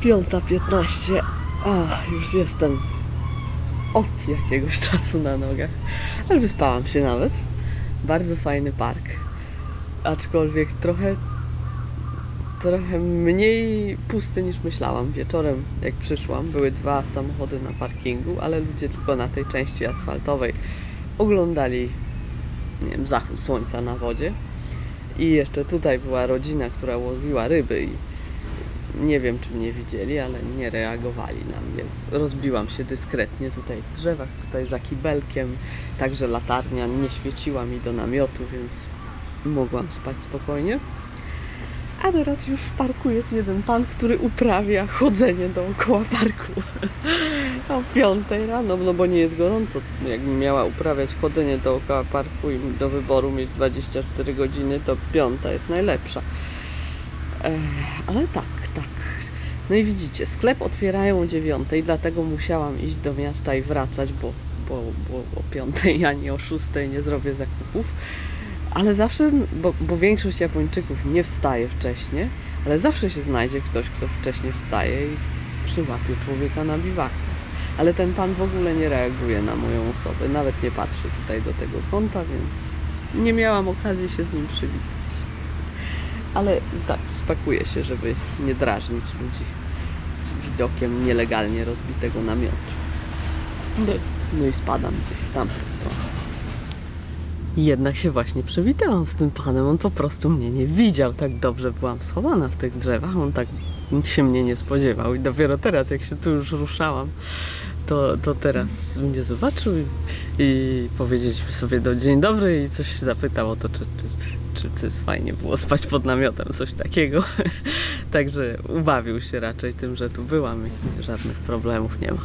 5:15. Już jestem od jakiegoś czasu na nogach, ale wyspałam się nawet. Bardzo fajny park, aczkolwiek trochę mniej pusty niż myślałam. Wieczorem jak przyszłam, były 2 samochody na parkingu, ale ludzie tylko na tej części asfaltowej oglądali, nie wiem, zachód słońca na wodzie. I jeszcze tutaj była rodzina, która łowiła ryby i nie wiem, czy mnie widzieli, ale nie reagowali na mnie. Rozbiłam się dyskretnie tutaj w drzewach, tutaj za kibelkiem, także latarnia nie świeciła mi do namiotu, więc mogłam spać spokojnie. A teraz już w parku jest jeden pan, który uprawia chodzenie dookoła parku o 5 rano, no bo nie jest gorąco. Jakbym miała uprawiać chodzenie dookoła parku i do wyboru mieć 24 godziny, to 5 jest najlepsza. Ale tak. No i widzicie, sklep otwierają o 9, dlatego musiałam iść do miasta i wracać, bo o 5 ani o 6 nie zrobię zakupów. Ale zawsze, bo większość Japończyków nie wstaje wcześnie, ale zawsze się znajdzie ktoś, kto wcześniej wstaje i przyłapie człowieka na biwaku. Ale ten pan w ogóle nie reaguje na moją osobę, nawet nie patrzy tutaj do tego kąta, więc nie miałam okazji się z nim przywitać. Ale tak, spakuję się, żeby nie drażnić ludzi z widokiem nielegalnie rozbitego namiotu. No i spadam gdzieś w tamtą stronę. I jednak się właśnie przywitałam z tym panem, on po prostu mnie nie widział, tak dobrze byłam schowana w tych drzewach, on tak się mnie nie spodziewał i dopiero teraz, jak się tu już ruszałam, to teraz mnie zobaczył i powiedzieliśmy sobie dzień dobry i coś zapytał o to, czy fajnie było spać pod namiotem, coś takiego. Także ubawił się raczej tym, że tu byłam i żadnych problemów nie ma.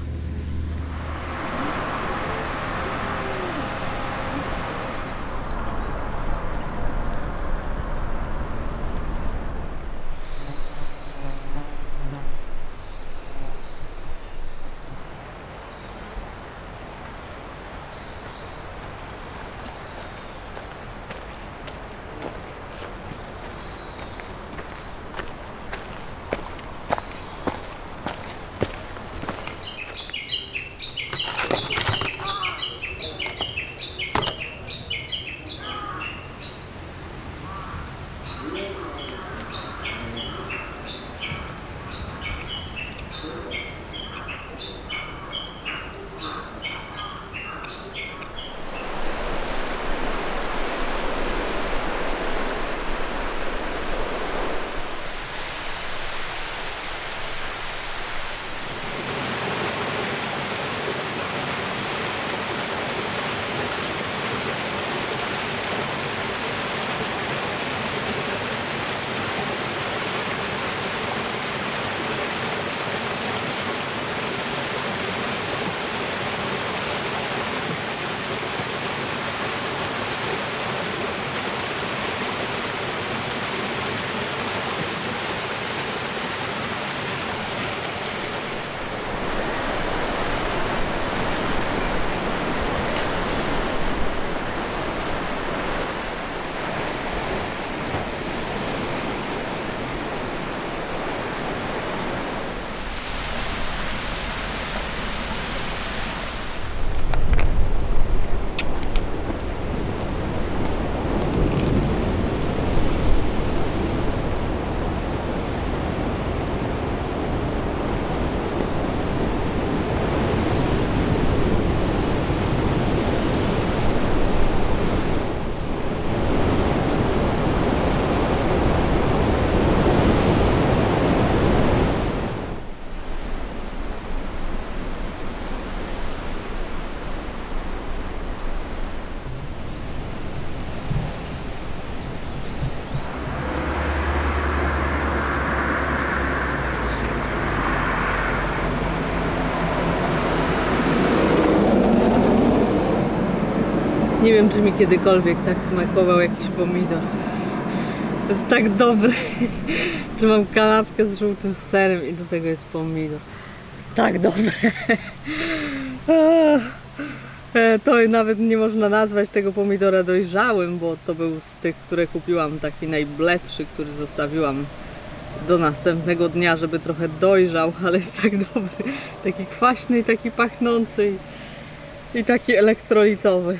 Nie wiem, czy mi kiedykolwiek tak smakował jakiś pomidor. Jest tak dobry. Czy mam kanapkę z żółtym serem i do tego jest pomidor. Jest tak dobre. To nawet nie można nazwać tego pomidora dojrzałym, bo to był z tych, które kupiłam, taki najbledszy, który zostawiłam do następnego dnia, żeby trochę dojrzał, ale jest tak dobry. Taki kwaśny i taki pachnący i taki elektrolitowy.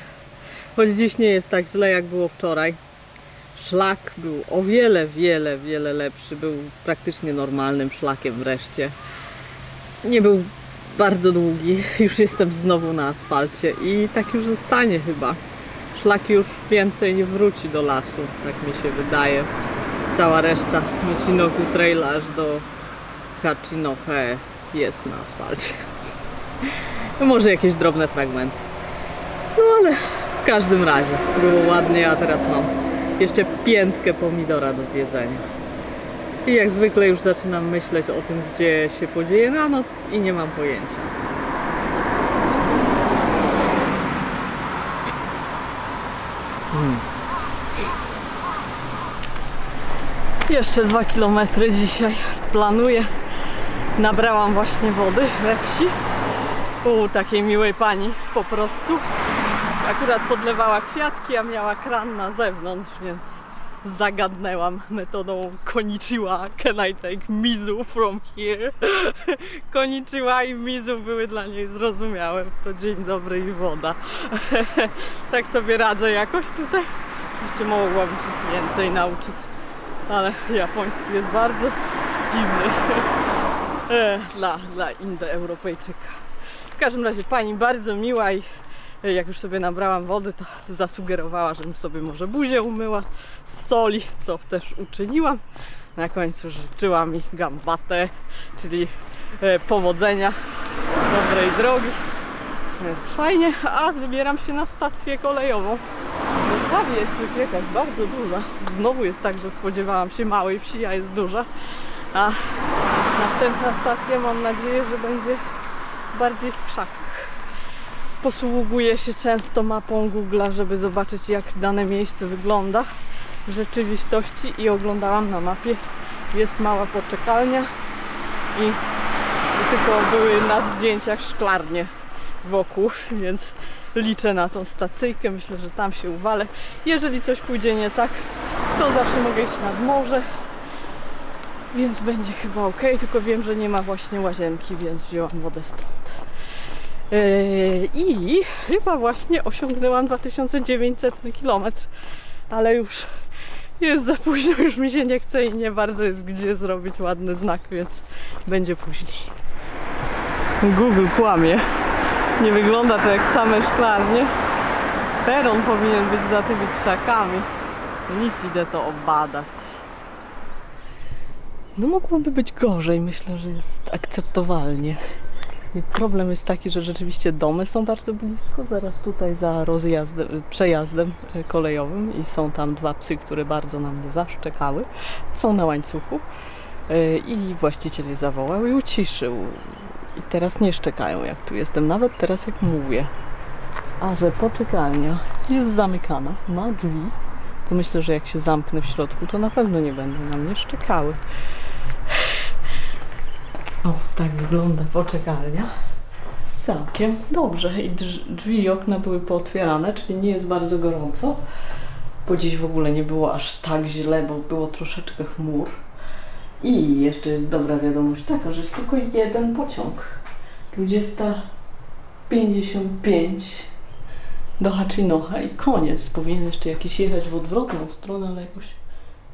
Choć dziś nie jest tak źle, jak było wczoraj. Szlak był o wiele lepszy. Był praktycznie normalnym szlakiem wreszcie. Nie był bardzo długi. Już jestem znowu na asfalcie i tak już zostanie chyba. Szlak już więcej nie wróci do lasu, tak mi się wydaje. Cała reszta Michinoku Trail aż do Hachinohe jest na asfalcie. No może jakieś drobne fragmenty. No ale w każdym razie było ładnie, a teraz mam jeszcze piętkę pomidora do zjedzenia. I jak zwykle już zaczynam myśleć o tym, gdzie się podzieje na noc i nie mam pojęcia. Jeszcze 2 km dzisiaj planuję. Nabrałam właśnie wody we wsi u takiej miłej pani po prostu. Akurat podlewała kwiatki, a miała kran na zewnątrz, więc zagadnęłam metodą konnichiwa. Can I take mizu from here? Konnichiwa i mizu były dla niej zrozumiałe. To dzień dobry i woda. Tak sobie radzę jakoś tutaj. Oczywiście mogłabym się więcej nauczyć, ale japoński jest bardzo dziwny dla Indoeuropejczyka. W każdym razie pani bardzo miła i jak już sobie nabrałam wody, to zasugerowała, żebym sobie może buzię umyła z soli, co też uczyniłam. Na końcu życzyła mi gambate, czyli powodzenia, dobrej drogi. Więc fajnie, a wybieram się na stację kolejową. Ta wieś jest jakaś bardzo duża. Znowu jest tak, że spodziewałam się małej wsi, a jest duża. A następna stacja, mam nadzieję, że będzie bardziej w krzakach. Posługuję się często mapą Google'a, żeby zobaczyć, jak dane miejsce wygląda w rzeczywistości i oglądałam na mapie. Jest mała poczekalnia i tylko były na zdjęciach szklarnie wokół, więc liczę na tą stacyjkę. Myślę, że tam się uwalę. Jeżeli coś pójdzie nie tak, to zawsze mogę iść nad morze, więc będzie chyba ok. Tylko wiem, że nie ma właśnie łazienki, więc wzięłam wodę stąd. I chyba właśnie osiągnęłam 2900 km, ale już jest za późno, już mi się nie chce i nie bardzo jest gdzie zrobić ładny znak, więc będzie później. Google kłamie. Nie wygląda to jak same szklarnie. Peron powinien być za tymi krzakami. Nic, idę to obadać. No mogłoby być gorzej, myślę, że jest akceptowalnie. Problem jest taki, że rzeczywiście domy są bardzo blisko, zaraz tutaj za przejazdem kolejowym i są tam dwa psy, które bardzo na mnie zaszczekały. Są na łańcuchu i właściciel je zawołał i uciszył. I teraz nie szczekają, jak tu jestem, nawet teraz jak mówię. A że poczekalnia jest zamykana, ma drzwi, to myślę, że jak się zamknę w środku, to na pewno nie będą na mnie szczekały. O, tak wygląda poczekalnia. Całkiem dobrze. I drzwi i okna były pootwierane, czyli nie jest bardzo gorąco. Bo dziś w ogóle nie było aż tak źle, bo było troszeczkę chmur. I jeszcze jest dobra wiadomość taka, że jest tylko jeden pociąg. 20:55 do Hachinohe i koniec. Powinien jeszcze jakiś jechać w odwrotną stronę, ale jakoś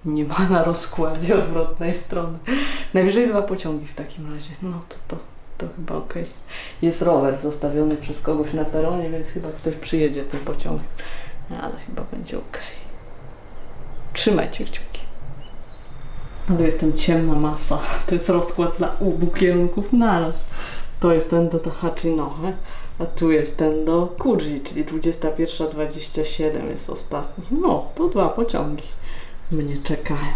nie ma na rozkładzie odwrotnej strony. Najwyżej 2 pociągi w takim razie. No to chyba ok. Jest rower zostawiony przez kogoś na peronie, więc chyba ktoś przyjedzie tym pociągiem. Ale chyba będzie ok. Trzymajcie kciuki. No to jest ten ciemna masa. To jest rozkład dla obu kierunków naraz. To jest ten do Hachinohe, a tu jest ten do Kuji, czyli 21:27 jest ostatni. No, to 2 pociągi mnie czekają.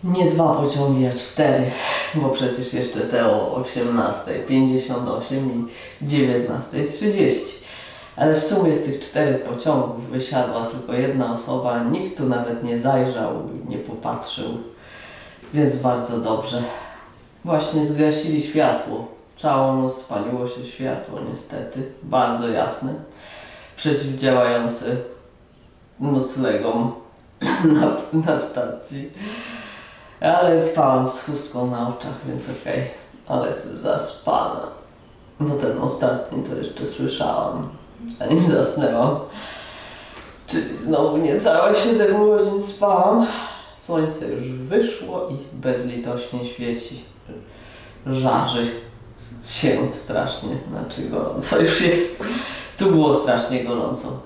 Nie 2 pociągi, a 4, bo przecież jeszcze te o 18:58 i 19:30. Ale w sumie z tych 4 pociągów wysiadła tylko jedna osoba, nikt tu nawet nie zajrzał, nie popatrzył, więc bardzo dobrze. Właśnie zgasili światło. Całą noc spaliło się światło, niestety. Bardzo jasne. Przeciwdziałające noclegom na stacji. Ale spałam z chustką na oczach, więc okej. Ale jestem zaspana. Bo ten ostatni to jeszcze słyszałam, zanim zasnęłam. Czyli znowu niecałe 7 godzin spałam. Słońce już wyszło i bezlitośnie świeci. Żarzy się strasznie, znaczy gorąco już jest. Tu było strasznie gorąco.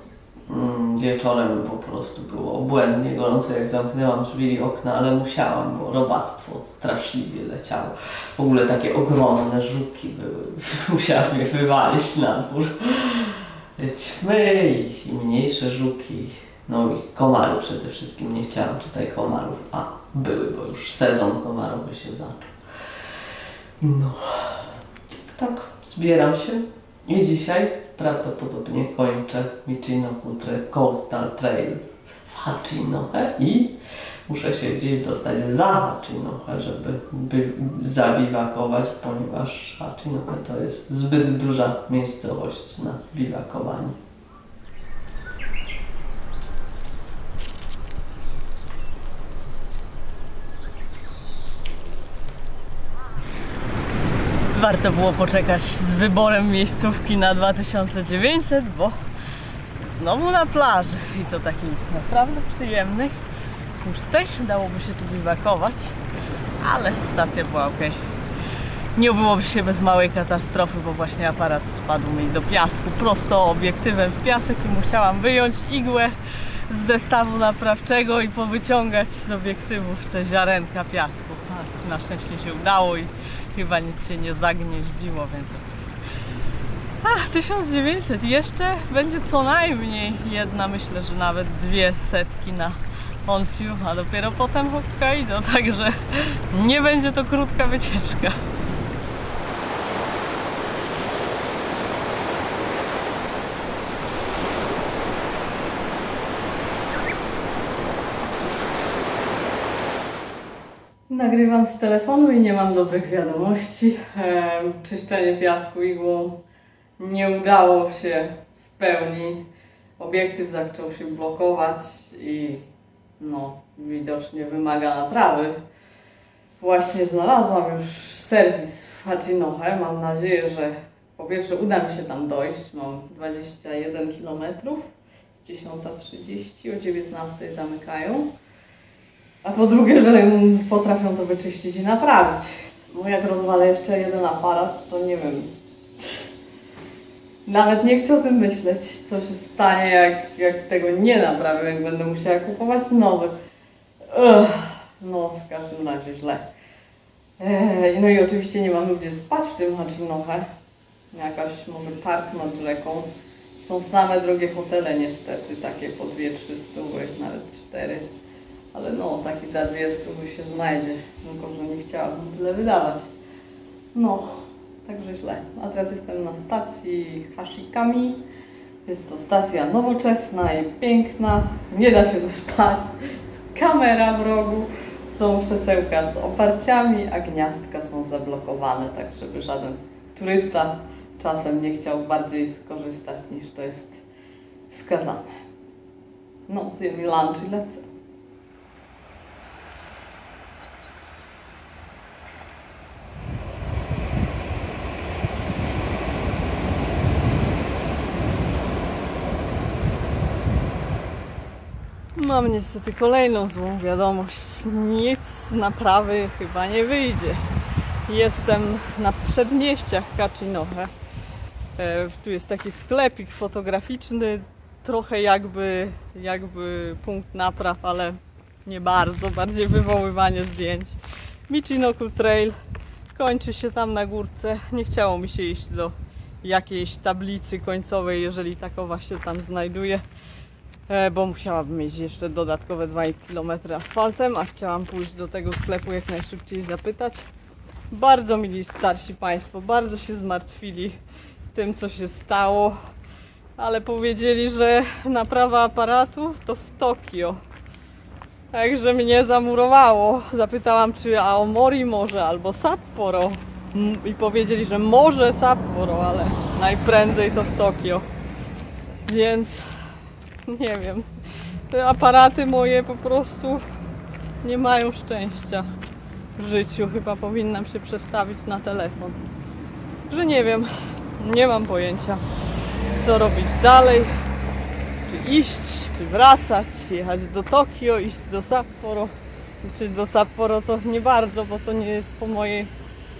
Wieczorem po prostu było błędnie gorąco, jak zamknęłam drzwi i okna, ale musiałam, bo robactwo straszliwie leciało. W ogóle takie ogromne żuki były. Musiałam je wywalić na dwór. Ćmy i mniejsze żuki. No i komarów przede wszystkim. Nie chciałam tutaj komarów, a były, bo już sezon komarowy się zaczął. No, tak, zbieram się i dzisiaj prawdopodobnie kończę Michinoku Coastal Trail w Hachinohe i muszę się gdzieś dostać za Hachinohe, żeby zabiwakować, ponieważ Hachinohe to jest zbyt duża miejscowość na biwakowanie. Warto było poczekać z wyborem miejscówki na 2900, bo jestem znowu na plaży i to takiej naprawdę przyjemnej, pustej. Dałoby się tu biwakować, ale stacja była ok. Nie obyłoby się bez małej katastrofy, bo właśnie aparat spadł mi do piasku prosto obiektywem w piasek i musiałam wyjąć igłę z zestawu naprawczego i powyciągać z obiektywów te ziarenka piasku. Na szczęście się udało i chyba nic się nie zagnieździło, więc 1900 jeszcze będzie co najmniej jedna, myślę, że nawet 200 na Honshu, a dopiero potem Hokkaido, także nie będzie to krótka wycieczka. Nagrywam z telefonu i nie mam dobrych wiadomości. Czyszczenie piasku igłą nie udało się w pełni. Obiektyw zaczął się blokować i no, widocznie wymaga naprawy. Właśnie znalazłam już serwis w Hachinohe. Mam nadzieję, że po pierwsze uda mi się tam dojść. Mam 21 km. Z 10:30, o 19:00 zamykają. A po drugie, że potrafią to wyczyścić i naprawić. Bo jak rozwalę jeszcze jeden aparat, to nie wiem. Nawet nie chcę o tym myśleć, co się stanie, jak tego nie naprawię, jak będę musiała kupować nowy. No, w każdym razie źle. No i oczywiście nie mamy gdzie spać w tym Hachinohe. Jakaś może park nad rzeką. Są same drogie hotele niestety, takie po 2-3 stówy, nawet 4. Ale no, taki za 200 się znajdzie, tylko że nie chciałabym tyle wydawać. No, także źle. A teraz jestem na stacji Hashikami. Jest to stacja nowoczesna i piękna. Nie da się spać. Jest kamera w rogu. Są krzesełka z oparciami, a gniazdka są zablokowane, tak żeby żaden turysta czasem nie chciał bardziej skorzystać niż to jest wskazane. No, zjem lunch i lecę. Mam niestety kolejną złą wiadomość. Nic z naprawy chyba nie wyjdzie. Jestem na przedmieściach Hachinohe. Tu jest taki sklepik fotograficzny, trochę jakby punkt napraw, ale nie bardzo, bardziej wywoływanie zdjęć. Michinoku Trail kończy się tam na górce. Nie chciało mi się iść do jakiejś tablicy końcowej, jeżeli takowa się tam znajduje, bo musiałabym mieć jeszcze dodatkowe 2,5 km asfaltem, a chciałam pójść do tego sklepu jak najszybciej zapytać. Bardzo mili starsi Państwo, bardzo się zmartwili tym, co się stało, ale powiedzieli, że naprawa aparatu to w Tokio. Także mnie zamurowało. Zapytałam, czy Aomori może albo Sapporo. I powiedzieli, że może Sapporo, ale najprędzej to w Tokio. Więc nie wiem. Te aparaty moje po prostu nie mają szczęścia w życiu. Chyba powinnam się przestawić na telefon. Że nie wiem, nie mam pojęcia, co robić dalej. Czy iść, czy wracać, jechać do Tokio, iść do Sapporo. Czy do Sapporo to nie bardzo, bo to nie jest po mojej,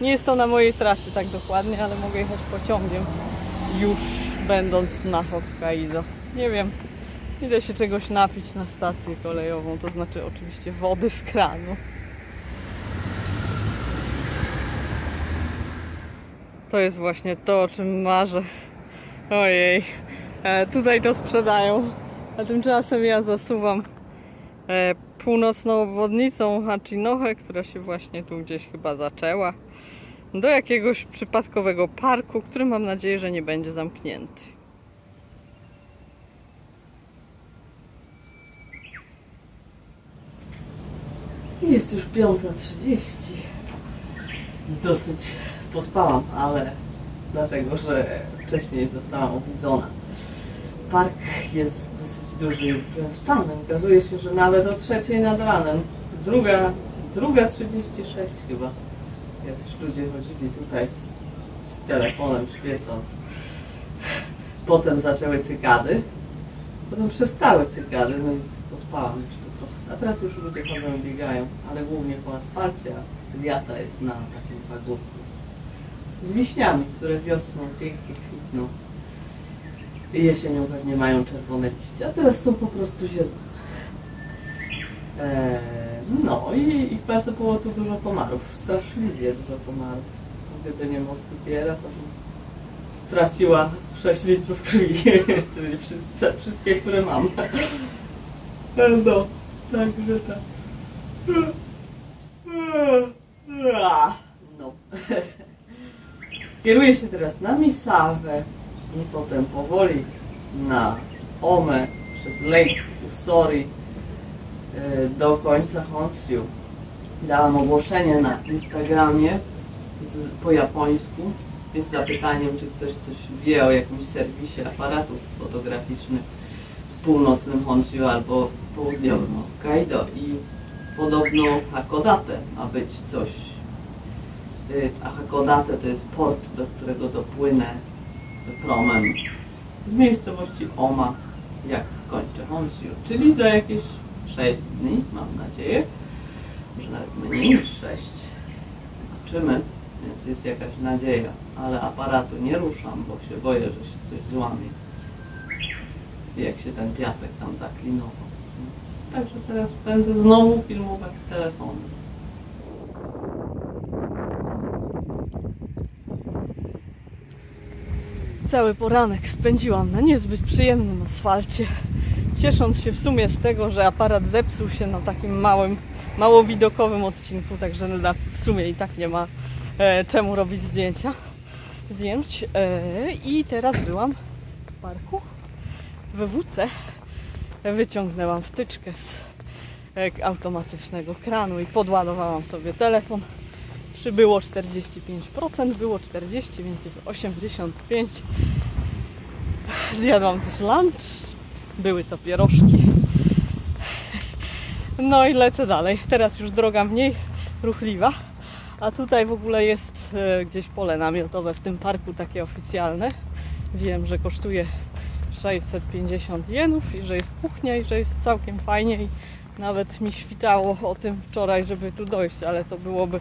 nie jest to na mojej trasie tak dokładnie, ale mogę jechać pociągiem już będąc na Hokkaido. Nie wiem, idę się czegoś napić na stację kolejową, to znaczy oczywiście wody z kranu. To jest właśnie to, o czym marzę. Ojej, tutaj to sprzedają, a tymczasem ja zasuwam północną obwodnicą Hachinohe, która się właśnie tu gdzieś chyba zaczęła, do jakiegoś przypadkowego parku, który mam nadzieję, że nie będzie zamknięty. Jest już 5:30. Dosyć pospałam, ale dlatego, że wcześniej zostałam obudzona. Park jest dosyć duży i uprężczany. Okazuje się, że nawet o 3:00 nad ranem, druga 36 chyba, jacyś ludzie chodzili tutaj z telefonem świecąc. Potem zaczęły cykady, potem przestały cykady, no i pospałam jeszcze trochę. A teraz już ludzie chodzą i biegają, ale głównie po asfalcie, a Liata jest na takim pagórku z wiśniami, które wiosną pięknie kwitną. I jesienią pewnie mają czerwone liście, a teraz są po prostu zielone. No i bardzo było tu dużo komarów, straszliwie dużo komarów. Gdyby nie moskitiera, to bym straciła 6 litrów krwi, czyli wszystkie, które mam. No, także tak. No. Kieruję się teraz na Misawę i potem powoli na Ome przez Lake Usori do końca Honshu. Dałam ogłoszenie na Instagramie po japońsku z zapytaniem, czy ktoś coś wie o jakimś serwisie aparatów fotograficznych w północnym Honshu albo południowym Hokkaido i podobno Hakodate ma być coś. A Hakodate to jest port, do którego dopłynę promem z miejscowości Oma, jak skończę Honshu, czyli za jakieś 6 dni, mam nadzieję, może nawet mniej niż 6. Zobaczymy, więc jest jakaś nadzieja, ale aparatu nie ruszam, bo się boję, że się coś złamie, jak się ten piasek tam zaklinował. Także teraz będę znowu filmować z telefonu. Cały poranek spędziłam na niezbyt przyjemnym asfalcie, ciesząc się w sumie z tego, że aparat zepsuł się na takim mało widokowym odcinku, także w sumie i tak nie ma czemu robić zdjęć. I teraz byłam w parku we WC, wyciągnęłam wtyczkę z automatycznego kranu i podładowałam sobie telefon. Przybyło 45%, było 40, więc jest 85. Zjadłam też lunch, były to pierożki. No i lecę dalej. Teraz już droga mniej ruchliwa, a tutaj w ogóle jest gdzieś pole namiotowe w tym parku, takie oficjalne. Wiem, że kosztuje 650 jenów i że jest kuchnia i że jest całkiem fajnie i nawet mi świtało o tym wczoraj, żeby tu dojść, ale to byłoby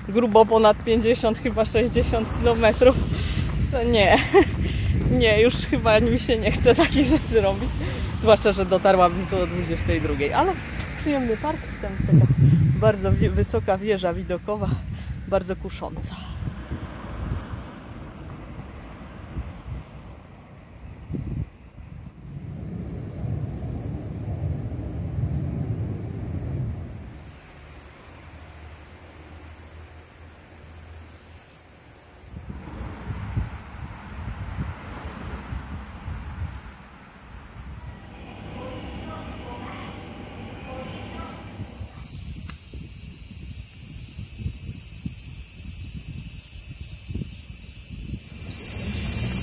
grubo ponad 50, chyba 60 km. To nie, już chyba mi się nie chce takich rzeczy robić. Zwłaszcza, że dotarłabym tu o 22, ale przyjemny park, tam taka bardzo wysoka wieża widokowa, bardzo kusząca.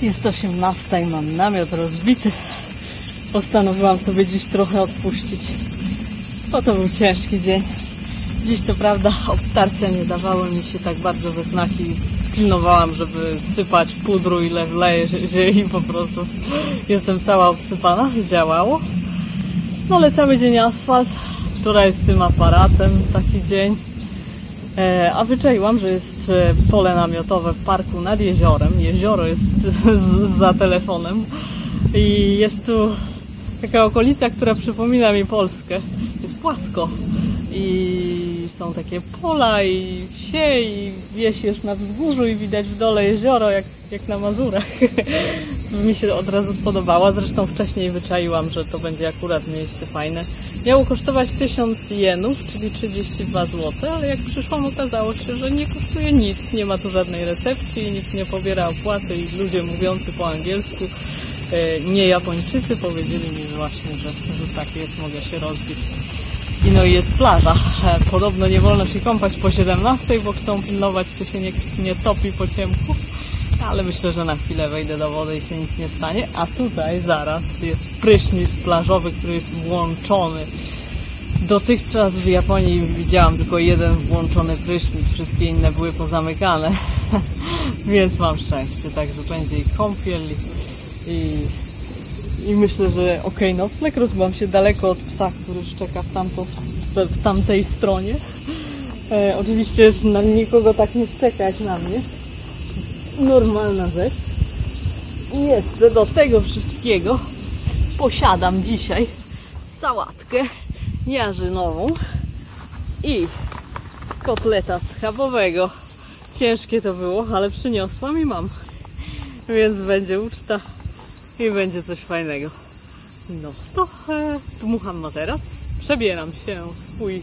Jest 18 i mam namiot rozbity. Postanowiłam sobie dziś trochę odpuścić, bo to był ciężki dzień. Dziś co prawda obtarcia nie dawały mi się tak bardzo we znaki. Pilnowałam, żeby sypać pudru, ile wleję i po prostu jestem cała obsypana. Działało. No ale cały dzień asfalt. Wczoraj z tym aparatem taki dzień. A wyczaiłam, że jest pole namiotowe w parku nad jeziorem. Jezioro jest za telefonem. I jest tu taka okolica, która przypomina mi Polskę. Jest płasko. I są takie pola i wsie i wieś jest na wzgórzu i widać w dole jezioro jak na Mazurach. Mi się od razu spodobało, zresztą wcześniej wyczaiłam, że to będzie akurat miejsce fajne. Miało kosztować 1000 jenów, czyli 32 zł, ale jak przyszłam, okazało się, że nie kosztuje nic. Nie ma tu żadnej recepcji, nikt nie pobiera opłaty i ludzie mówiący po angielsku, nie Japończycy, powiedzieli mi właśnie, że tak jest, mogę się rozbić. I no i jest plaża. Podobno nie wolno się kąpać po 17, bo chcą pilnować, czy się nie topi po ciemku. Ale myślę, że na chwilę wejdę do wody i się nic nie stanie. A tutaj zaraz jest prysznic plażowy, który jest włączony. Dotychczas w Japonii widziałam tylko jeden włączony prysznic. Wszystkie inne były pozamykane. Więc mam szczęście. Także będzie i kąpiel i myślę, że okej, nocleg. Rozbyłam się daleko od psa, który szczeka w tamtej stronie. Oczywiście na nikogo tak nie szczeka jak na mnie. Normalna rzecz. I jeszcze do tego wszystkiego posiadam dzisiaj sałatkę jarzynową i kotleta schabowego. Ciężkie to było, ale przyniosłam i mam. Więc będzie uczta i będzie coś fajnego. No to dmucham materac, przebieram się w swój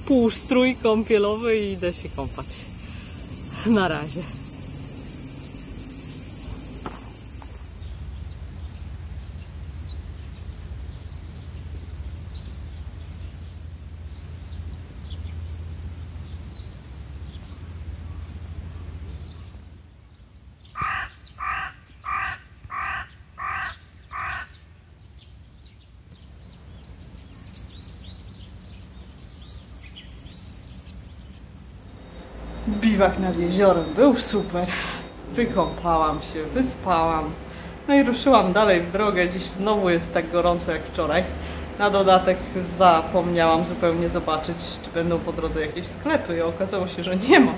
półstrój kąpielowy i idę się kąpać. Na razie. Biwak nad jeziorem był super. Wykąpałam się, wyspałam. No i ruszyłam dalej w drogę. Dziś znowu jest tak gorąco jak wczoraj. Na dodatek zapomniałam zupełnie zobaczyć, czy będą po drodze jakieś sklepy. I okazało się, że nie ma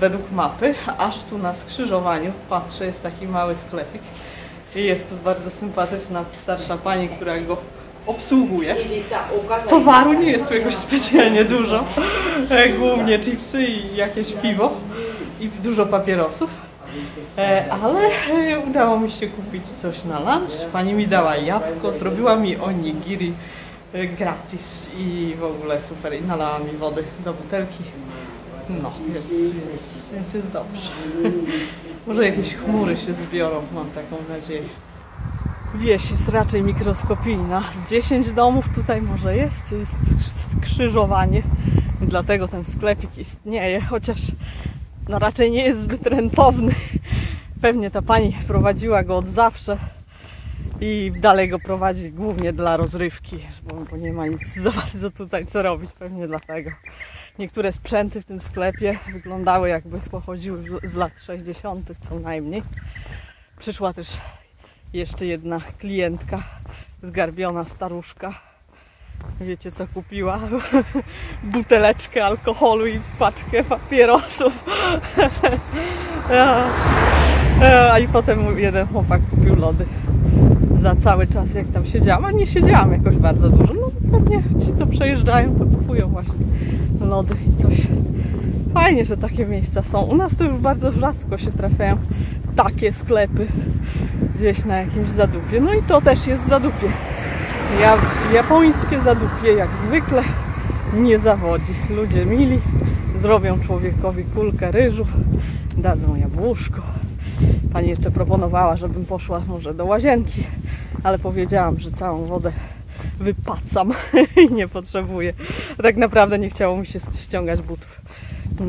według mapy. Aż tu na skrzyżowaniu, patrzę, jest taki mały sklepik. I jest tu bardzo sympatyczna starsza pani, która go obsługuje. Towaru nie jest tu jakoś specjalnie dużo. Głównie chipsy i jakieś piwo. I dużo papierosów. Ale udało mi się kupić coś na lunch. Pani mi dała jabłko, zrobiła mi onigiri gratis i w ogóle super. I nalała mi wody do butelki. No, więc jest dobrze. Może jakieś chmury się zbiorą, mam taką nadzieję. Wieś jest raczej mikroskopijna. Z 10 domów tutaj może jest skrzyżowanie. I dlatego ten sklepik istnieje, chociaż no raczej nie jest zbyt rentowny. Pewnie ta pani prowadziła go od zawsze i dalej go prowadzi głównie dla rozrywki, bo nie ma nic za bardzo tutaj co robić, pewnie dlatego. Niektóre sprzęty w tym sklepie wyglądały, jakby pochodziły z lat 60. co najmniej. Przyszła też jeszcze jedna klientka, zgarbiona staruszka. Wiecie co kupiła? Buteleczkę alkoholu i paczkę papierosów. A i potem jeden chłopak kupił lody za cały czas, jak tam siedziałam. A nie siedziałam jakoś bardzo dużo. No pewnie ci, co przejeżdżają, to kupują właśnie lody i coś. Fajnie, że takie miejsca są. U nas to już bardzo rzadko się trafiają takie sklepy gdzieś na jakimś zadupie. No i to też jest zadupie. Japońskie zadupie jak zwykle nie zawodzi. Ludzie mili, zrobią człowiekowi kulkę ryżu, dadzą jabłuszko. Pani jeszcze proponowała, żebym poszła może do łazienki, ale powiedziałam, że całą wodę wypacam i nie potrzebuję. Tak naprawdę nie chciało mi się ściągać butów,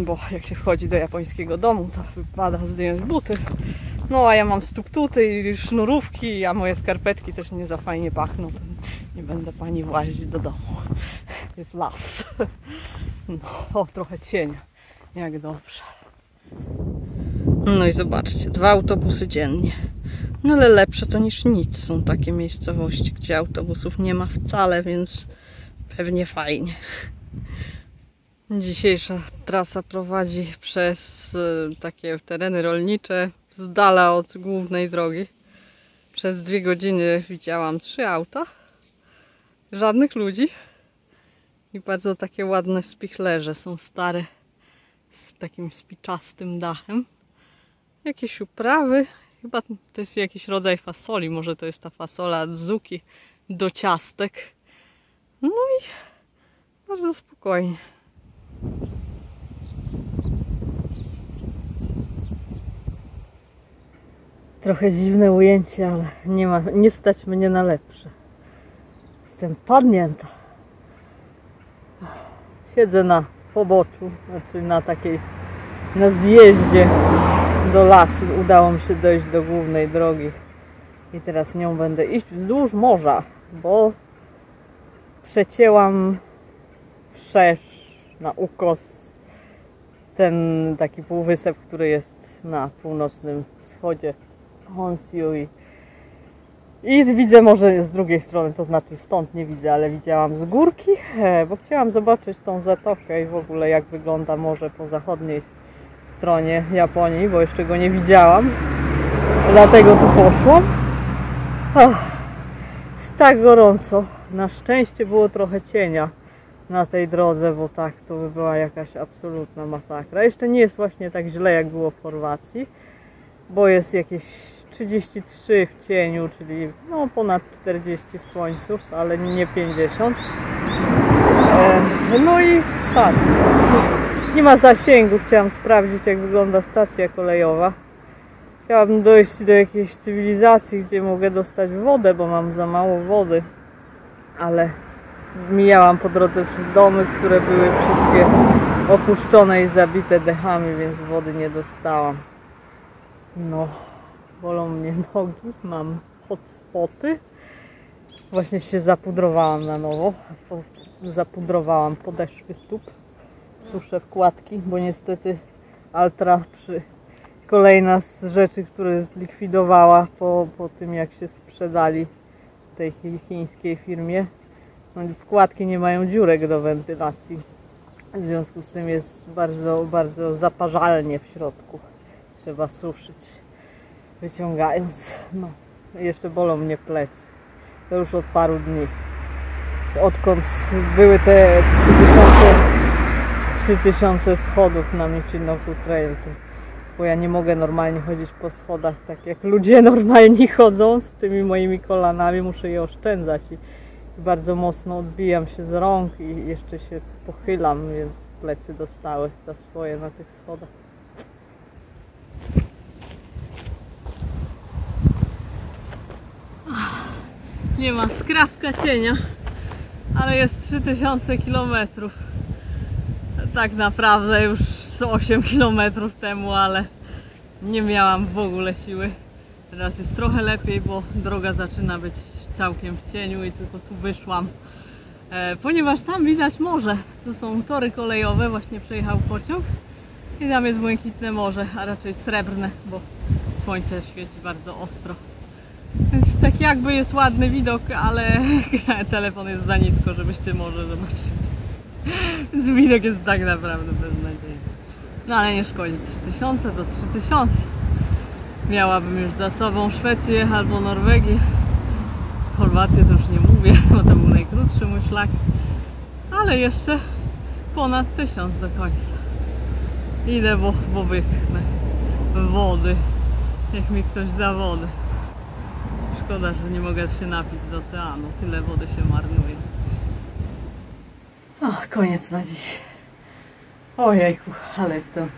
bo jak się wchodzi do japońskiego domu, to wypada zdjąć buty. No a ja mam stuktuty i sznurówki, a moje skarpetki też nie za fajnie pachną. Nie będę pani włazić do domu. Jest las. No, o, trochę cienia. Jak dobrze. No i zobaczcie, 2 autobusy dziennie. No ale lepsze to niż nic. Są takie miejscowości, gdzie autobusów nie ma wcale, więc pewnie fajnie. Dzisiejsza trasa prowadzi przez takie tereny rolnicze, z dala od głównej drogi. Przez 2 godziny widziałam 3 auta, żadnych ludzi i bardzo takie ładne spichlerze. Są stare, z takim spiczastym dachem. Jakieś uprawy, chyba to jest jakiś rodzaj fasoli, może to jest ta fasola adzuki do ciastek. No i bardzo spokojnie. Trochę dziwne ujęcie, ale nie stać mnie na lepsze. Jestem padnięta. Siedzę na poboczu, znaczy na zjeździe do lasu. Udało mi się dojść do głównej drogi i teraz nią będę iść wzdłuż morza, bo przecięłam wszerz na ukos ten taki półwysep, który jest na północnym wschodzie Honsiu i widzę morze z drugiej strony, to znaczy stąd nie widzę, ale widziałam z górki, bo chciałam zobaczyć tą zatokę i w ogóle jak wygląda morze po zachodniej stronie Japonii, bo jeszcze go nie widziałam, dlatego tu poszłam. Jest tak gorąco, na szczęście było trochę cienia na tej drodze, bo tak to by była jakaś absolutna masakra. Jeszcze nie jest właśnie tak źle jak było w Chorwacji, bo jest jakieś 33 w cieniu, czyli no ponad 40 w słońcu, ale nie 50. No i tak, nie ma zasięgu. Chciałam sprawdzić, jak wygląda stacja kolejowa. Chciałabym dojść do jakiejś cywilizacji, gdzie mogę dostać wodę, bo mam za mało wody, ale mijałam po drodze domy, które były wszystkie opuszczone i zabite dechami, więc wody nie dostałam. No, bolą mnie nogi, mam hotspoty. Właśnie się zapudrowałam na nowo. Zapudrowałam podeszwy stóp. Suszę wkładki, bo niestety Altra kolejna z rzeczy, które zlikwidowała po tym, jak się sprzedali tej chińskiej firmie. No, wkładki nie mają dziurek do wentylacji. W związku z tym jest bardzo, bardzo zaparzalnie w środku. Trzeba suszyć, wyciągając. No, jeszcze bolą mnie plecy. To już od paru dni. Odkąd były te 3000 schodów na Michinoku Trail. Bo ja nie mogę normalnie chodzić po schodach tak jak ludzie normalni chodzą z tymi moimi kolanami. Muszę je oszczędzać i bardzo mocno odbijam się z rąk i jeszcze się pochylam, więc plecy dostały za swoje na tych schodach. Nie ma skrawka cienia, ale jest 3000 km. Tak naprawdę już 8 km temu, ale nie miałam w ogóle siły. Teraz jest trochę lepiej, bo droga zaczyna być całkiem w cieniu i tylko tu wyszłam, ponieważ tam widać morze. Tu są tory kolejowe, właśnie przejechał pociąg i tam jest błękitne morze, a raczej srebrne, bo słońce świeci bardzo ostro. Więc tak jakby jest ładny widok, ale telefon jest za nisko, żebyście morze zobaczyli. Więc widok jest tak naprawdę beznadziejny. No ale nie szkodzi, 3000 to 3000. Miałabym już za sobą Szwecję albo Norwegię. Chorwację to już nie mówię, bo to był najkrótszy mój szlak. Ale jeszcze ponad 1000 do końca. Idę, bo wyschnę. Wody. Niech mi ktoś da wodę. Szkoda, że nie mogę się napić z oceanu. Tyle wody się marnuje. O, koniec na dziś. Ojejku, ale jestem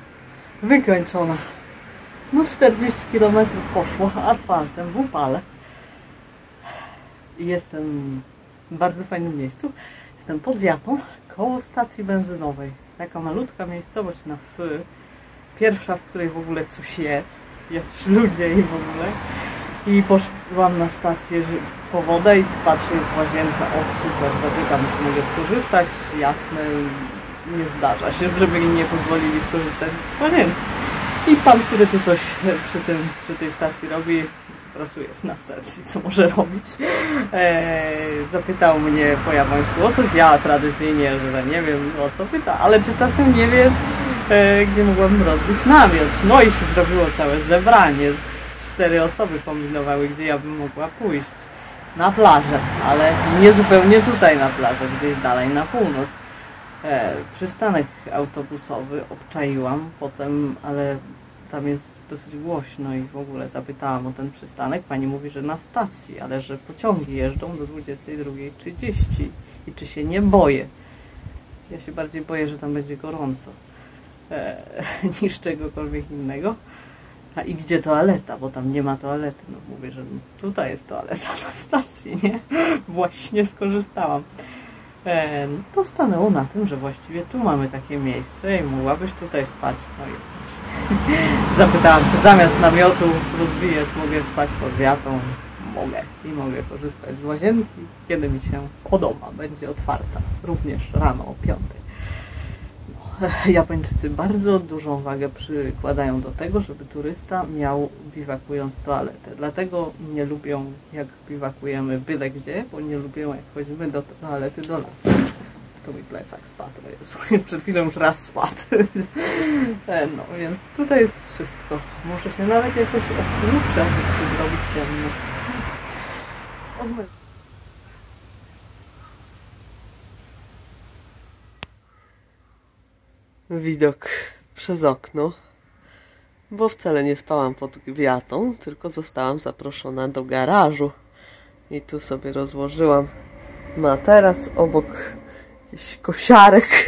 wykończona. No 40 km poszło asfaltem w upale. I jestem w bardzo fajnym miejscu. Jestem pod Wiatą, koło stacji benzynowej. Taka malutka miejscowość na F. Pierwsza, w której w ogóle coś jest. jacyś ludzie i w ogóle. I poszłam na stację po wodę i patrzę, jest łazienka. O super, zapytam, czy mogę skorzystać. Jasne, nie zdarza się, żeby im nie pozwolili skorzystać z łazienki. I pan, który tu coś przy tej stacji robi, pracuje na stacji, co może robić, zapytał mnie po japońsku o coś. Ja tradycyjnie, że nie wiem o co pyta, ale czy czasem nie wiem, gdzie mogłabym rozbić namiot. No i się zrobiło całe zebranie. 4 osoby kombinowały, gdzie ja bym mogła pójść. Na plażę, ale nie zupełnie tutaj na plażę, gdzieś dalej na północ. Przystanek autobusowy obczaiłam potem, ale tam jest dosyć głośno i w ogóle zapytałam o ten przystanek. Pani mówi, że na stacji, ale że pociągi jeżdżą do 22:30 i czy się nie boję. Ja się bardziej boję, że tam będzie gorąco niż czegokolwiek innego. A i gdzie toaleta, bo tam nie ma toalety. No mówię, że tutaj jest toaleta na stacji, nie? Właśnie skorzystałam. To stanęło na tym, że właściwie tu mamy takie miejsce i mogłabyś tutaj spać. No i właśnie. Zapytałam, czy zamiast namiotu rozbijać mogę spać pod wiatą. Mogę i mogę korzystać z łazienki, kiedy mi się podoba. Będzie otwarta, również rano o 5. Japończycy bardzo dużą wagę przykładają do tego, żeby turysta miał biwakując toaletę. Dlatego nie lubią, jak biwakujemy byle gdzie, bo nie lubią, jak chodzimy do toalety do lasu. To mój plecak spadł, Jezu. Przed chwilą już raz spadł. No więc tutaj jest wszystko. Muszę się nawet jakoś odwrócę, jak się zrobi ciemno. Widok przez okno, bo wcale nie spałam pod wiatą, tylko zostałam zaproszona do garażu i tu sobie rozłożyłam materac obok jakichś kosiarek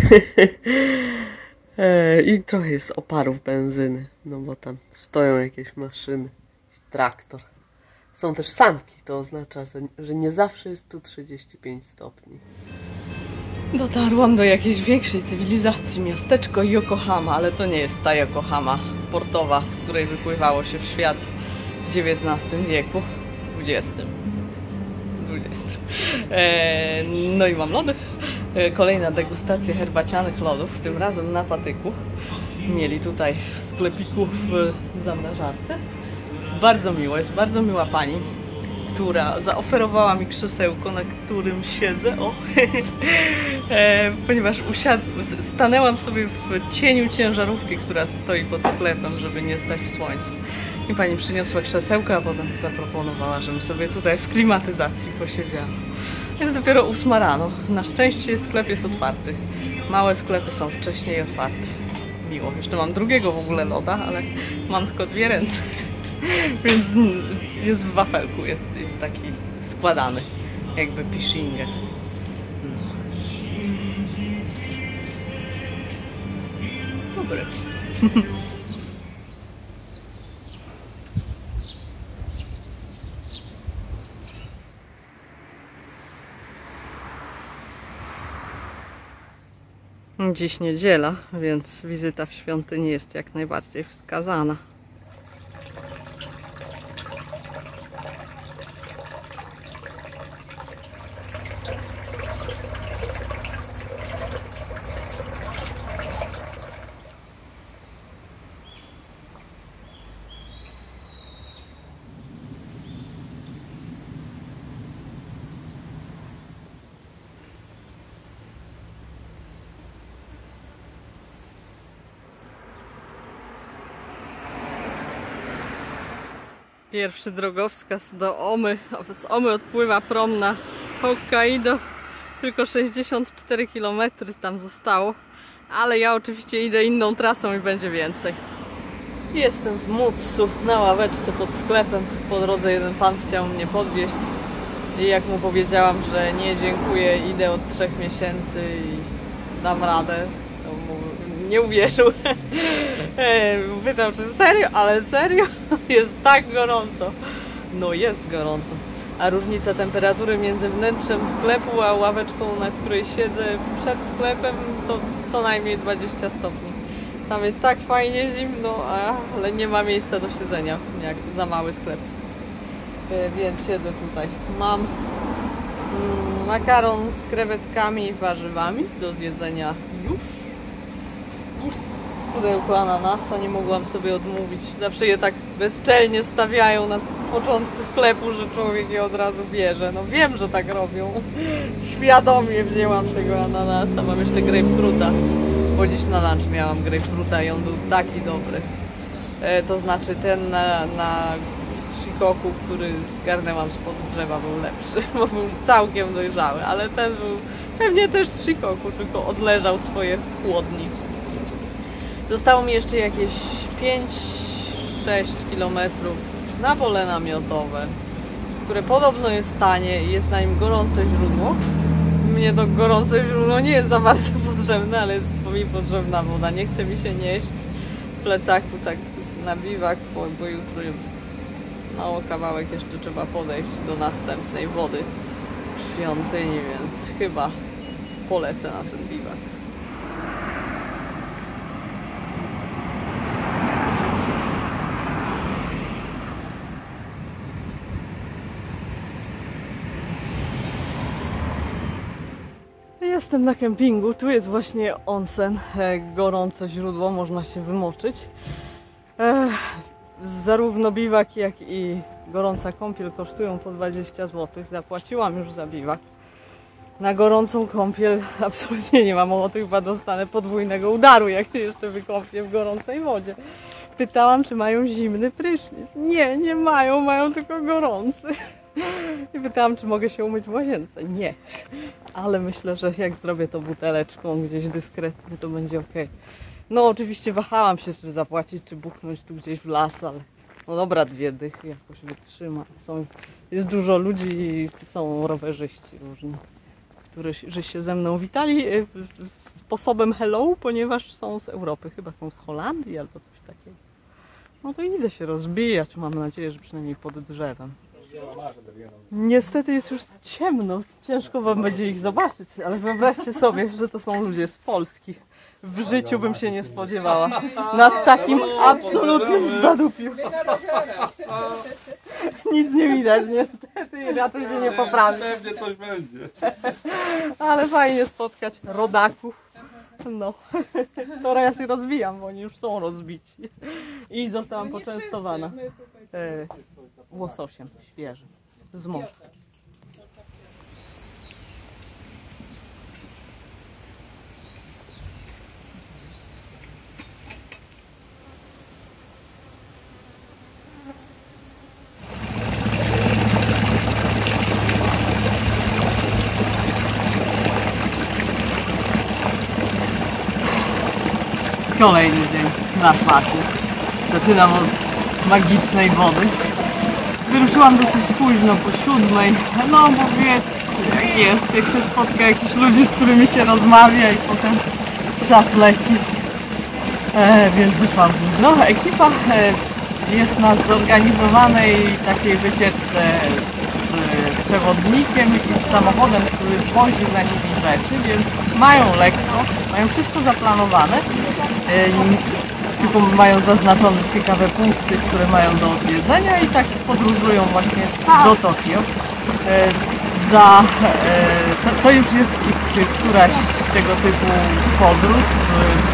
i trochę jest oparów benzyny, no bo tam stoją jakieś maszyny, traktor. Są też sanki, to oznacza, że nie zawsze jest tu 35 stopni. Dotarłam do jakiejś większej cywilizacji, miasteczko Yokohama, ale to nie jest ta Yokohama portowa, z której wypływało się w świat w XIX wieku, XX. No i mam lody. Kolejna degustacja herbacianych lodów, tym razem na patyku. Mieli tutaj w sklepiku w zamrażarce. Jest bardzo miło, jest bardzo miła pani, która zaoferowała mi krzesełko, na którym siedzę, ponieważ stanęłam sobie w cieniu ciężarówki, która stoi pod sklepem, żeby nie stać w słońcu. I pani przyniosła krzesełko, a potem zaproponowała, żebym sobie tutaj w klimatyzacji posiedziała. Jest dopiero 8 rano. Na szczęście sklep jest otwarty. Małe sklepy są wcześniej otwarte. Miło. Jeszcze mam drugiego w ogóle loda, ale mam tylko 2 ręce. Więc jest w wafelku, jest taki składany, jakby Pishinger. No. Dobry. Dziś niedziela, więc wizyta w świątyni jest jak najbardziej wskazana. Pierwszy drogowskaz do Omy. Z Omy odpływa prom na Hokkaido. Tylko 64 km tam zostało. Ale ja oczywiście idę inną trasą i będzie więcej. Jestem w Mutsu na ławeczce pod sklepem. Po drodze jeden pan chciał mnie podwieźć. I jak mu powiedziałam, że nie dziękuję, idę od 3 miesięcy i dam radę, to mu nie uwierzył. Pytał, czy serio? Ale serio? Jest tak gorąco. No jest gorąco. A różnica temperatury między wnętrzem sklepu a ławeczką, na której siedzę przed sklepem, to co najmniej 20 stopni. Tam jest tak fajnie zimno, ale nie ma miejsca do siedzenia, jak za mały sklep. Więc siedzę tutaj. Mam makaron z krewetkami i warzywami do zjedzenia już. I pudełko ananasa, nie mogłam sobie odmówić. Zawsze je tak bezczelnie stawiają na początku sklepu, że człowiek je od razu bierze. No wiem, że tak robią. Świadomie wzięłam tego ananasa. Mam jeszcze grapefruta, bo dziś na lunch miałam grapefruta i on był taki dobry. To znaczy ten na Shikoku, który zgarnęłam spod drzewa, był lepszy, bo był całkiem dojrzały, ale ten był pewnie też z Shikoku, tylko odleżał swoje w chłodni. Zostało mi jeszcze jakieś 5-6 km na pole namiotowe, które podobno jest tanie i jest na nim gorące źródło. Mnie to gorące źródło nie jest za bardzo potrzebne, ale jest mi potrzebna woda. Nie chce mi się nieść w plecaku tak na biwak, bo jutro mało kawałek jeszcze trzeba podejść do następnej wody w świątyni, więc chyba polecę na ten biwak. Jestem na kempingu, tu jest właśnie onsen, gorące źródło, można się wymoczyć. Zarówno biwak, jak i gorąca kąpiel kosztują po 20 zł. Zapłaciłam już za biwak. Na gorącą kąpiel absolutnie nie mam ochoty, chyba dostanę podwójnego udaru, jak się jeszcze wykąpię w gorącej wodzie. Pytałam, czy mają zimny prysznic. Nie, nie mają, mają tylko gorący. I pytałam, czy mogę się umyć w łazience. Nie. Ale myślę, że jak zrobię to buteleczką gdzieś dyskretnie, to będzie ok. No oczywiście wahałam się, czy zapłacić, czy buchnąć tu gdzieś w las, ale no dobra, 2 dychy jakoś wytrzyma. Jest dużo ludzi i są rowerzyści różni, którzy się ze mną witali sposobem hello, ponieważ są z Europy, chyba są z Holandii albo coś takiego. No to idę się rozbijać, mam nadzieję, że przynajmniej pod drzewem. Niestety jest już ciemno, ciężko wam będzie ich zobaczyć, ale wyobraźcie sobie, że to są ludzie z Polski. W życiu bym się nie spodziewała. Na takim absolutnym zadupiu. Nic nie widać niestety, raczej się nie poprawi. Pewnie coś będzie. Ale fajnie spotkać rodaków. No, teraz ja się rozwijam, bo oni już są rozbici. I zostałam poczęstowana łososiem świeżym z morza. Kolejny dzień na szlaku. Zaczynam od magicznej wody. Wyruszyłam dosyć późno, po 7. No bo wiecie, jak jest, jak się spotka jakichś ludzi, z którymi się rozmawia i potem czas leci. Więc wyszłam późno. Ekipa jest na zorganizowanej takiej wycieczce z przewodnikiem i z samochodem, który wozi za nimi rzeczy, więc mają lekko, mają wszystko zaplanowane. Tylko mają zaznaczone ciekawe punkty, które mają do odwiedzenia i tak podróżują właśnie do Tokio. To już jest ich któraś tego typu podróż,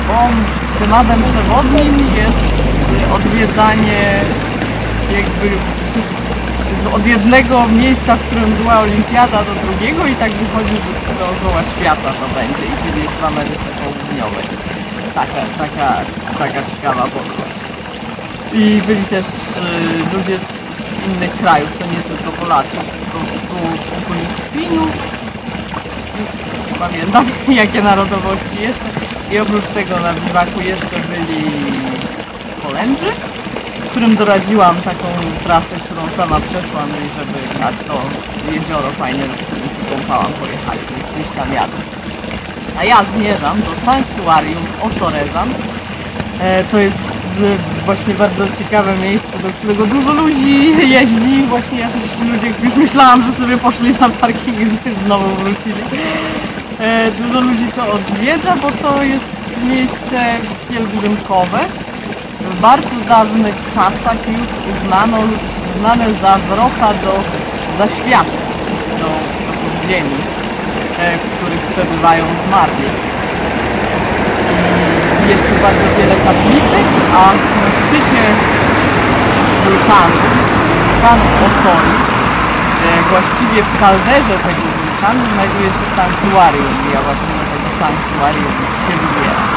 bo tematem przewodnim jest odwiedzanie jakby od jednego miejsca, w którym była olimpiada, do drugiego i tak wychodzi, że dookoła świata to będzie i byli w Ameryce Południowej. Taka ciekawa podróż. I byli też ludzie z innych krajów, to nie tylko Polacy, tylko byli Finów, pamiętam jakie narodowości jeszcze. I oprócz tego na biwaku jeszcze byli Holendrzy, którym doradziłam taką trasę, którą sama przeszłam i żeby na to jezioro fajne, w którym się kąpałam, pojechali, gdzieś tam jadę. A ja zmierzam do sanktuarium Osorezan. To jest właśnie bardzo ciekawe miejsce, do którego dużo ludzi jeździ. Właśnie jacyś ludzie, już myślałam, że sobie poszli na parking i znowu wrócili. Dużo ludzi to odwiedza, bo to jest miejsce pielgrzymkowe. W bardzo dawnych czasach już uznane za wrocha do zaświatów, do ziemi, w których przebywają zmarli. Jest tu bardzo wiele kapliczek, a na szczycie wulkanu Osori, właściwie w kalderze tego wulkanu znajduje się sanktuarium. Ja właśnie do tego sanktuarium się wybieram.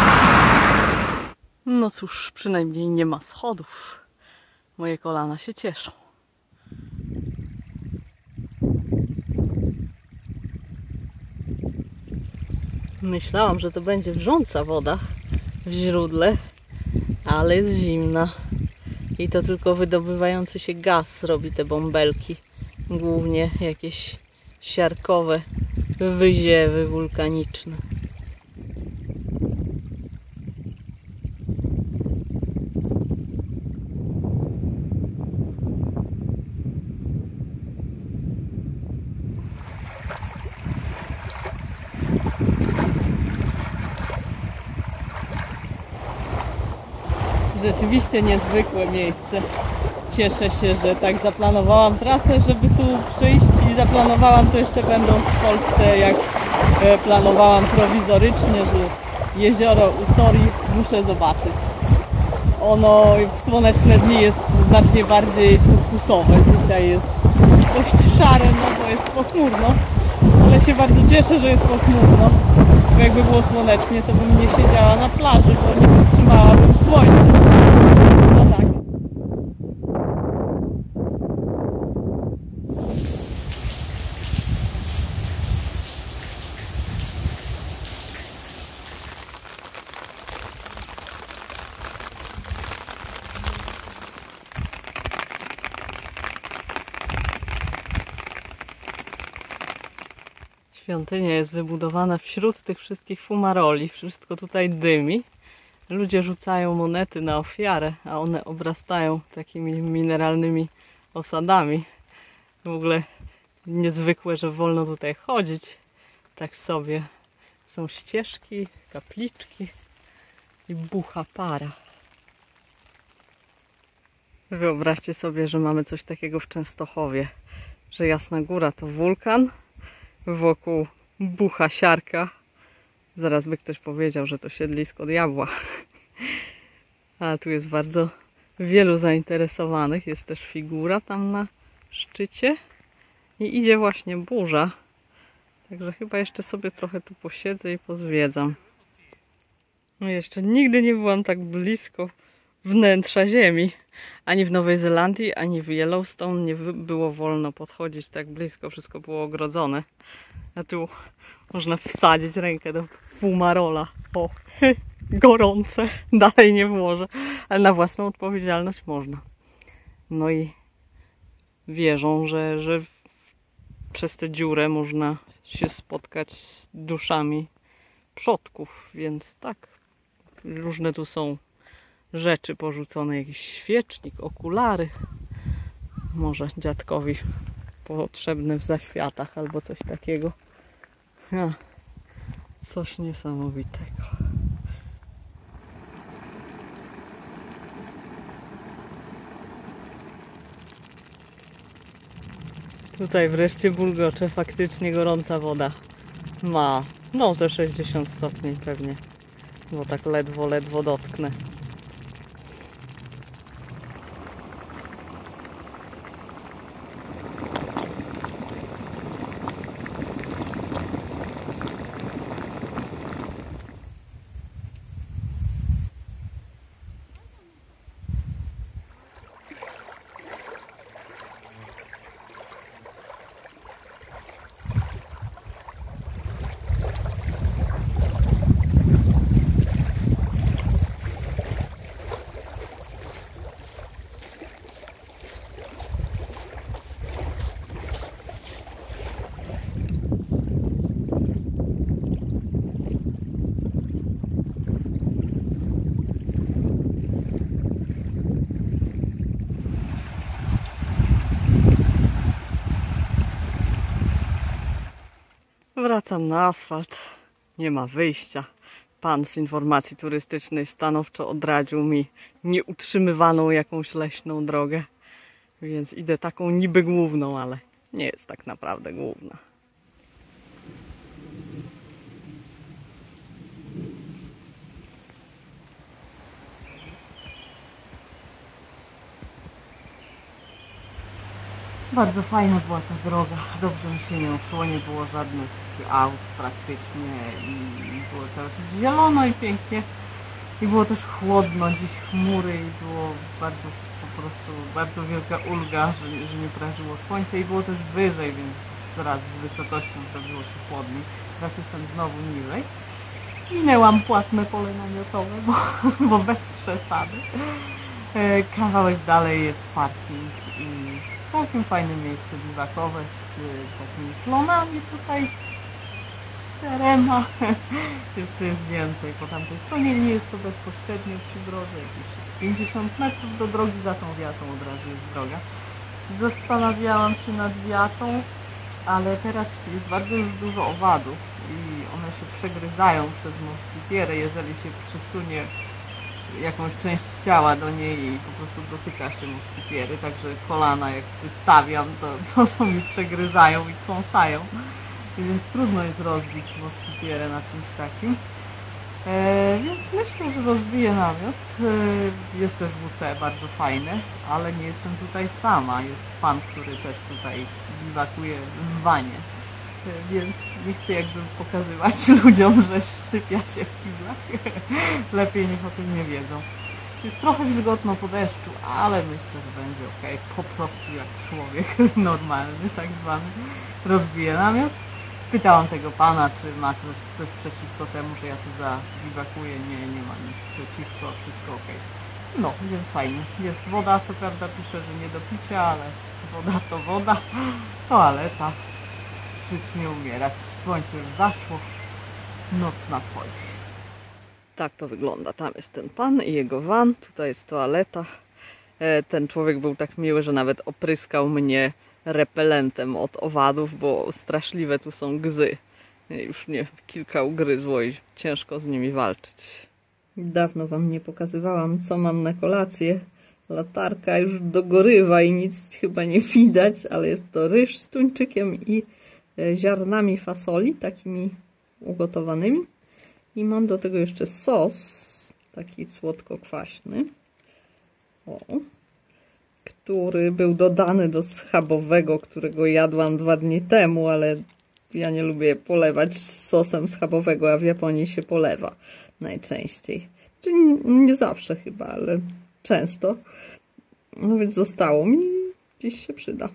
No cóż, przynajmniej nie ma schodów. Moje kolana się cieszą. Myślałam, że to będzie wrząca woda w źródle, ale jest zimna. I to tylko wydobywający się gaz robi te bąbelki. Głównie jakieś siarkowe wyziewy wulkaniczne. Rzeczywiście niezwykłe miejsce. Cieszę się, że tak zaplanowałam trasę, żeby tu przyjść i zaplanowałam to jeszcze będąc w Polsce, jak planowałam prowizorycznie, że jezioro Usori muszę zobaczyć. Ono w słoneczne dni jest znacznie bardziej turkusowe. Dzisiaj jest dość szare, no bo jest pochmurno, ale się bardzo cieszę, że jest pochmurno. Bo jakby było słonecznie, to bym nie siedziała na plaży, bo nie wytrzymałabym słońca. No tak. Świątynia jest wybudowana wśród tych wszystkich fumaroli. Wszystko tutaj dymi. Ludzie rzucają monety na ofiarę, a one obrastają takimi mineralnymi osadami. W ogóle niezwykłe, że wolno tutaj chodzić. Tak sobie. Są ścieżki, kapliczki i bucha para. Wyobraźcie sobie, że mamy coś takiego w Częstochowie, że Jasna Góra to wulkan, wokół bucha siarka. Zaraz by ktoś powiedział, że to siedlisko diabła. Ale tu jest bardzo wielu zainteresowanych. Jest też figura tam na szczycie. I idzie właśnie burza. Także chyba jeszcze sobie trochę tu posiedzę i pozwiedzam. No jeszcze nigdy nie byłam tak blisko wnętrza ziemi. Ani w Nowej Zelandii, ani w Yellowstone nie było wolno podchodzić tak blisko. Wszystko było ogrodzone. A tu można wsadzić rękę do fumarola. O, gorące. Dalej nie włożę. Ale na własną odpowiedzialność można. No i wierzą, że przez tę dziurę można się spotkać z duszami przodków. Więc tak, różne tu są rzeczy porzucone. Jakiś świecznik, okulary. Może dziadkowi potrzebne w zaświatach albo coś takiego. Coś niesamowitego. Tutaj wreszcie bulgocze, faktycznie gorąca woda. Ma no ze 60 stopni pewnie, bo tak ledwo dotknę. Wracam na asfalt. Nie ma wyjścia. pan z informacji turystycznej stanowczo odradził mi nieutrzymywaną jakąś leśną drogę. Więc idę taką niby główną, ale nie jest tak naprawdę główna. Bardzo fajna była ta droga, dobrze mi się nią szło, nie było żadnych aut praktycznie i było cały czas zielono i pięknie. I było też chłodno, dziś chmury i było bardzo, po prostu bardzo wielka ulga, że nie prażyło słońce i było też wyżej, więc zaraz z wysokością zrobiło się chłodniej. Teraz jestem znowu niżej. Minęłam płatne pole namiotowe, bo bez przesady. Kawałek dalej jest parking i całkiem fajne miejsce biwakowe z takimi klonami tutaj, 4. Jeszcze jest więcej po tamtej stronie, nie jest to bezpośrednio przy drodze, jakieś 50 metrów do drogi, za tą wiatą od razu jest droga. Zastanawiałam się nad wiatą, ale teraz jest bardzo już dużo owadów i one się przegryzają przez moskitierę, jeżeli się przesunie jakąś część ciała do niej i po prostu dotyka się moskitiery, także kolana jak wystawiam, to mi przegryzają i kąsają, więc trudno jest rozbić moskitierę na czymś takim. Więc myślę, że rozbiję namiot. Jest też WC bardzo fajne, ale nie jestem tutaj sama. Jest pan, który też tutaj biwakuje w wanie. Więc nie chcę jakby pokazywać ludziom, że sypia się w kiblach. Lepiej niech o tym nie wiedzą. Jest trochę wilgotno po deszczu, ale myślę, że będzie ok. Po prostu jak człowiek normalny, tak zwany. Rozbiję namiot. Pytałam tego pana, czy ma coś przeciwko temu, że ja tu zabiwakuję. Nie ma nic przeciwko, wszystko ok. No, więc fajnie. Jest woda, co prawda pisze, że nie do picia, ale woda to woda. Toaleta. Żyć nie umierać. Słońce już zaszło. Noc nadchodzi. Tak to wygląda. Tam jest ten pan i jego van. Tutaj jest toaleta. Ten człowiek był tak miły, że nawet opryskał mnie repelentem od owadów, bo straszliwe tu są gzy. Już mnie kilka ugryzło i ciężko z nimi walczyć. Dawno wam nie pokazywałam, co mam na kolację. Latarka już dogorywa i nic chyba nie widać, ale jest to ryż z tuńczykiem i ziarnami fasoli, takimi ugotowanymi. I mam do tego jeszcze sos, taki słodko-kwaśny, który był dodany do schabowego, którego jadłam 2 dni temu, ale ja nie lubię polewać sosem schabowego, a w Japonii się polewa najczęściej. Czyli nie zawsze chyba, ale często. No więc zostało mi, dziś się przyda.